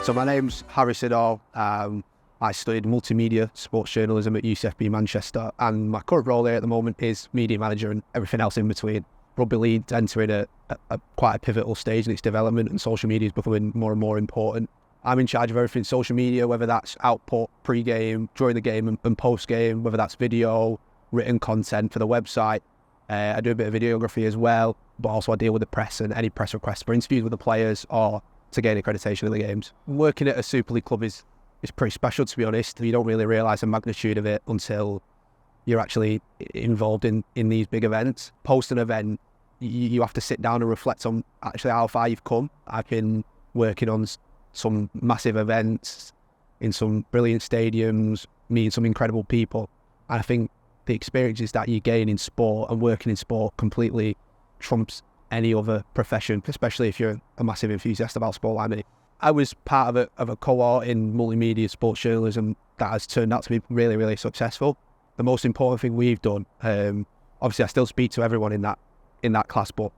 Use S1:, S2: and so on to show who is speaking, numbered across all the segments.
S1: So my name's Harry Siddall. I studied multimedia sports journalism at UCFB Manchester, and my current role here at the moment is media manager and everything else in between. Rugby league's entering a quite a pivotal stage in its development, and social media is becoming more and more important. I'm in charge of everything social media, whether that's output, pre-game, during the game and post-game, whether that's video, written content for the website. I do a bit of videography as well, but also I deal with the press and any press requests for interviews with the players or to gain accreditation of the games. Working at a Super League club is pretty special, to be honest. You don't really realise the magnitude of it until you're actually involved in these big events. Post an event, you have to sit down and reflect on actually how far you've come. I've been working on some massive events in some brilliant stadiums, meeting some incredible people. And I think the experiences that you gain in sport and working in sport completely trumps any other profession, especially if you're a massive enthusiast about sport like me. I was part of a cohort in multimedia sports journalism that has turned out to be really, really successful. The most important thing we've done, obviously I still speak to everyone in that class, but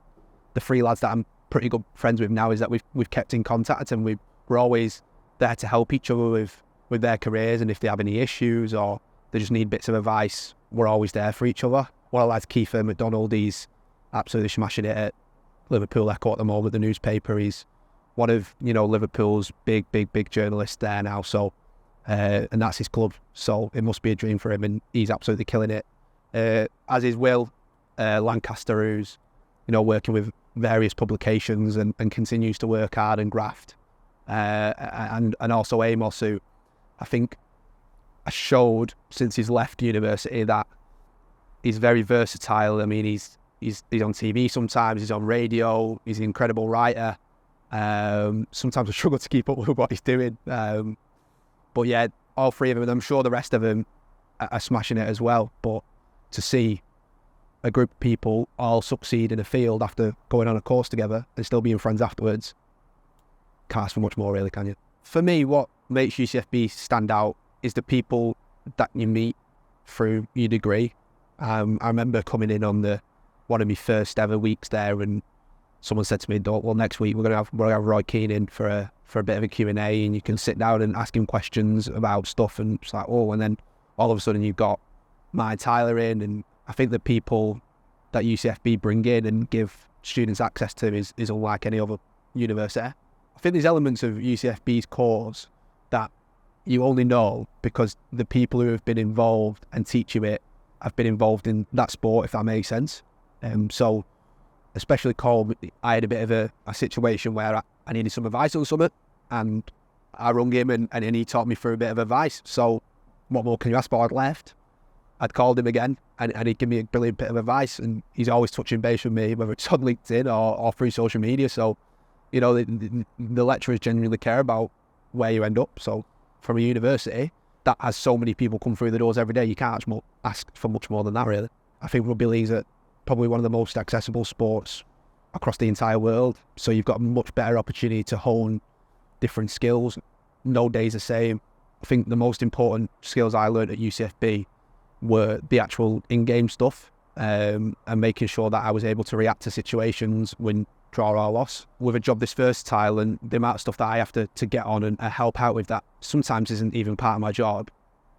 S1: the three lads that I'm pretty good friends with now is that we've kept in contact, and we're always there to help each other with their careers, and if they have any issues or they just need bits of advice, we're always there for each other. One of the lads, Keith McDonald, he's absolutely smashing it at Liverpool Echo at the moment, the newspaper. He's one of Liverpool's big journalists there now, so and that's his club, so it must be a dream for him, and he's absolutely killing it, as is Will Lancaster, who's working with various publications and continues to work hard and graft, and also Amos, who I think has showed since he's left university that he's very versatile. I mean, he's on TV sometimes, he's on radio, he's an incredible writer. Sometimes I struggle to keep up with what he's doing. But yeah, all three of them, and I'm sure the rest of them are smashing it as well. But to see a group of people all succeed in a field after going on a course together and still being friends afterwards, can't ask for much more, really, can you? For me, what makes UCFB stand out is the people that you meet through your degree. I remember coming in on one of my first ever weeks there, and someone said to me, well, next week we're gonna have Roy Keane in for a bit of a Q&A, and you can sit down and ask him questions about stuff. And it's like, oh, and then all of a sudden you've got Mike Tyler in, and I think the people that UCFB bring in and give students access to is unlike any other university. I think there's elements of UCFB's course that you only know because the people who have been involved and teach you it have been involved in that sport, if that makes sense. So especially Cole, I had a bit of a situation where I needed some advice on something, and I rung him and he taught me through a bit of advice. So what more can you ask for? I'd left, I'd called him again, and he'd give me a brilliant bit of advice, and he's always touching base with me, whether it's on LinkedIn or through social media. So, the lecturers genuinely care about where you end up. So from a university that has so many people come through the doors every day, you can't ask for much more than that, really. I think rugby league's probably one of the most accessible sports across the entire world. So you've got a much better opportunity to hone different skills. No day's the same. I think the most important skills I learned at UCFB were the actual in-game stuff, and making sure that I was able to react to situations, win, draw or loss. With a job this versatile and the amount of stuff that I have to get on and help out with that sometimes isn't even part of my job,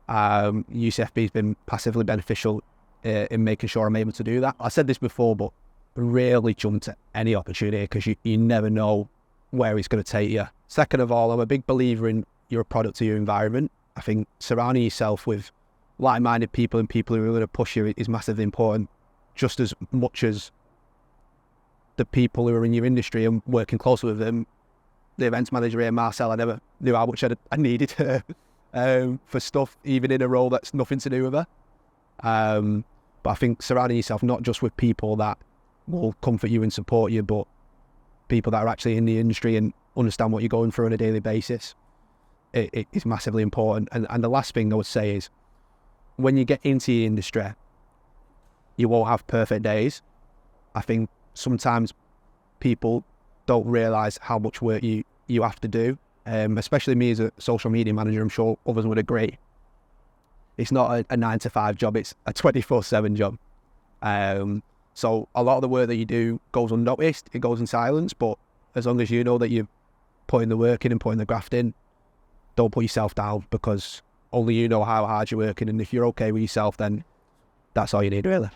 S1: UCFB's been passively beneficial in making sure I'm able to do that. I said this before, but rarely jump to any opportunity because you never know where it's going to take you. Second of all, I'm a big believer in you're a product of your environment. I think surrounding yourself with like-minded people and people who are going to push you is massively important, just as much as the people who are in your industry and working closely with them. The events manager here, Marcel, I never knew how much I needed her for stuff, even in a role that's nothing to do with her. But I think surrounding yourself not just with people that will comfort you and support you, but people that are actually in the industry and understand what you're going through on a daily basis, it is massively important. And the last thing I would say is, when you get into the industry, you won't have perfect days. I think sometimes people don't realise how much work you have to do, especially me as a social media manager. I'm sure others would agree. It's not a 9-to-5 job, it's a 24/7 job. So a lot of the work that you do goes unnoticed, it goes in silence, but as long as you know that you're putting the work in and putting the graft in. Don't put yourself down, because only you know how hard you're working, and if you're okay with yourself, then that's all you need, really.